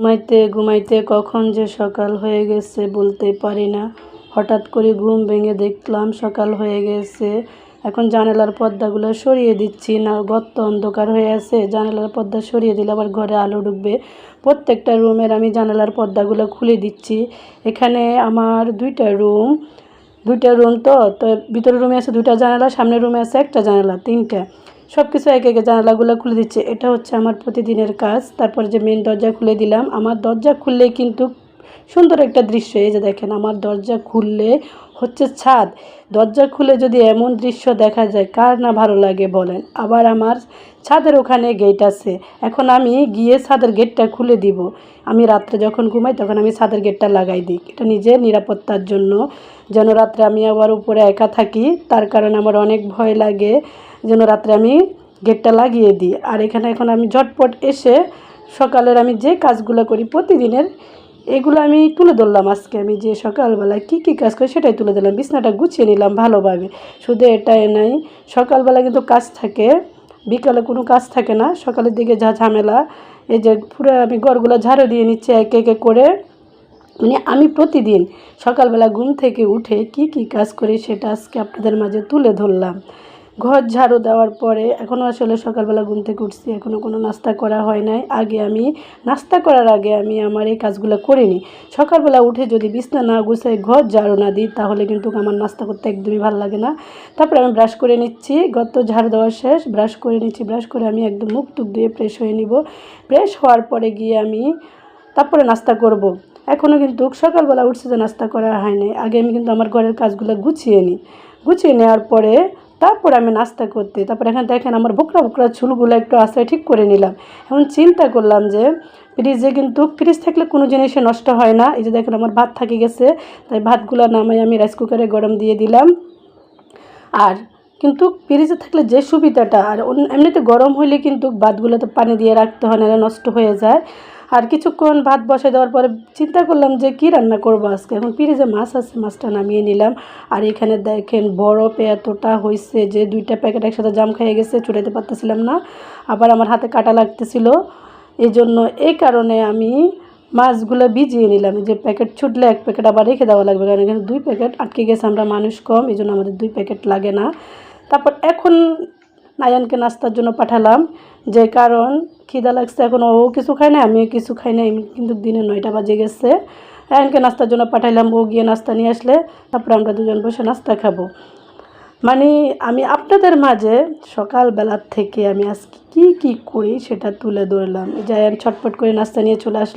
ঘুমাইতে ঘুমাইতে কখন যে সকাল হয়ে গেছে বলতে পারি না। হঠাৎ করে ঘুম ভেঙে দেখলাম সকাল হয়ে গেছে। এখন জানালার পর্দাগুলো সরিয়ে দিচ্ছি, না গর্ত অন্ধকার হয়ে আছে, জানালার পর্দা সরিয়ে দিলে আবার ঘরে আলো ঢুকবে। প্রত্যেকটা রুমের আমি জানালার পর্দাগুলো খুলে দিচ্ছি। এখানে আমার দুইটা রুম তো তো ভিতরের রুমে আছে দুইটা জানালা, সামনের রুমে আছে একটা জানালা, তিনটা। সব কিছু একে একে জানালাগুলো খুলে দিচ্ছে। এটা হচ্ছে আমার প্রতিদিনের কাজ। তারপর যে মেন দরজা খুলে দিলাম। আমার দরজা খুললেই কিন্তু সুন্দর একটা দৃশ্য। এই যে দেখেন, আমার দরজা খুললে হচ্ছে ছাদ। দরজা খুলে যদি এমন দৃশ্য দেখা যায়, কার না ভালো লাগে বলেন। আবার আমার ছাদের ওখানে গেট আছে। এখন আমি গিয়ে ছাদের গেটটা খুলে দিব। আমি রাত্রে যখন ঘুমাই তখন আমি ছাদের গেটটা লাগাই দিই, এটা নিজের নিরাপত্তার জন্য। যেন রাত্রে আমি আবার উপরে একা থাকি, তার কারণে আমার অনেক ভয় লাগে, যেন রাত্রে আমি গেটটা লাগিয়ে দিই। আর এখানে এখন আমি ঝটপট এসে সকালের আমি যে কাজগুলো করি প্রতিদিনের, এগুলো আমি তুলে ধরলাম। আজকে আমি যে সকালবেলায় কী কী কাজ করি সেটাই তুলে দিলাম। বিছনাটা গুছিয়ে নিলাম ভালোভাবে। শুধু এটাই নাই, সকালবেলা কিন্তু কাজ থাকে, বিকালে কোনো কাজ থাকে না। সকালের দিকে যা ঝামেলা, এই যে পুরো আমি ঘরগুলো ঝাড়ু দিয়ে নিচ্ছি একে একে করে। মানে আমি প্রতিদিন সকালবেলা ঘুম থেকে উঠে কি কি কাজ করি সেটা আজকে আপনাদের মাঝে তুলে ধরলাম। ঘর ঝাড়ু দেওয়ার পরে এখনও আসলে সকালবেলা ঘুম থেকে উঠছি, এখনও কোনো নাস্তা করা হয় নাই। নাস্তা করার আগে আমি আমার এই কাজগুলো করে নিই। সকালবেলা উঠে যদি বিছনা না গুছাই, ঘর ঝাড়ু না দিই, তাহলে কিন্তু আমার নাস্তা করতে একদমই ভালো লাগে না। তারপরে আমি ব্রাশ করে নিচ্ছি। ঘর তো ঝাড়ু দেওয়া শেষ, ব্রাশ করে নিচ্ছি। ব্রাশ করে আমি একদম মুখ টুক দিয়ে ফ্রেশ হয়ে নিব। ফ্রেশ হওয়ার পরে গিয়ে আমি তারপরে নাস্তা করব। এখনও কিন্তু সকালবেলা উঠছে যে নাস্তা করা হয় নাই। আগে আমি কিন্তু আমার ঘরের কাজগুলো গুছিয়ে নিই। গুছিয়ে নেওয়ার পরে তারপরে আমি নাস্তা করতে, তারপরে এখানে দেখেন আমার বোকরা বোকরা চুলগুলো একটু আশ্রয় ঠিক করে নিলাম। এখন চিন্তা করলাম যে ফ্রিজ থাকলে কোনো জিনিসে নষ্ট হয় না। এই যে দেখেন আমার ভাত থাকে গেছে, তাই ভাতগুলো নামাই আমি রাইস কুকারে গরম দিয়ে দিলাম। আর কিন্তু ফ্রিজে থাকলে যে সুবিধাটা, আর এমনিতে গরম হইলে কিন্তু ভাতগুলো তো পানি দিয়ে রাখতে হয়, না নষ্ট হয়ে যায়। আর কিছুক্ষণ ভাত বসে দেওয়ার পরে চিন্তা করলাম যে কী রান্না করবো আজকে। এখন ফ্রিজে মাছ আছে, মাছটা নামিয়ে নিলাম। আর এখানে দেখেন বরফ এতটা হয়েছে যে 2টা প্যাকেট একসাথে জাম খেয়ে গেছে, ছুটাইতে পারতেছিলাম না। আবার আমার হাতে কাটা লাগতেছিল, এই কারণে আমি মাছগুলো ভিজিয়ে নিলাম। যে প্যাকেট ছুটলে 1 প্যাকেট আবার রেখে দেওয়া লাগবে, কারণ এখানে 2 প্যাকেট আটকে গেছে, আমরা মানুষ কম, এই জন্য আমাদের 2 প্যাকেট লাগে না। তারপর এখন নায়ানকে নাস্তার জন্য পাঠালাম, যে কারণ খিদা লাগছে। এখন ও কিছু খায় না, আমিও কিছু খাই না, কিন্তু দিনে 9টা বাজে গেছে। নায়ানকে নাস্তার জন্য পাঠাইলাম, ও গিয়ে নাস্তা নিয়ে আসলে তারপরে আমরা দুজন বসে নাস্তা খাবো। মানে আমি আপনাদের মাঝে সকালবেলার থেকে আমি আজকে কী কী করি সেটা তুলে ধরলাম। জায়ান ছটফট করে নাস্তা নিয়ে চলে আসলো।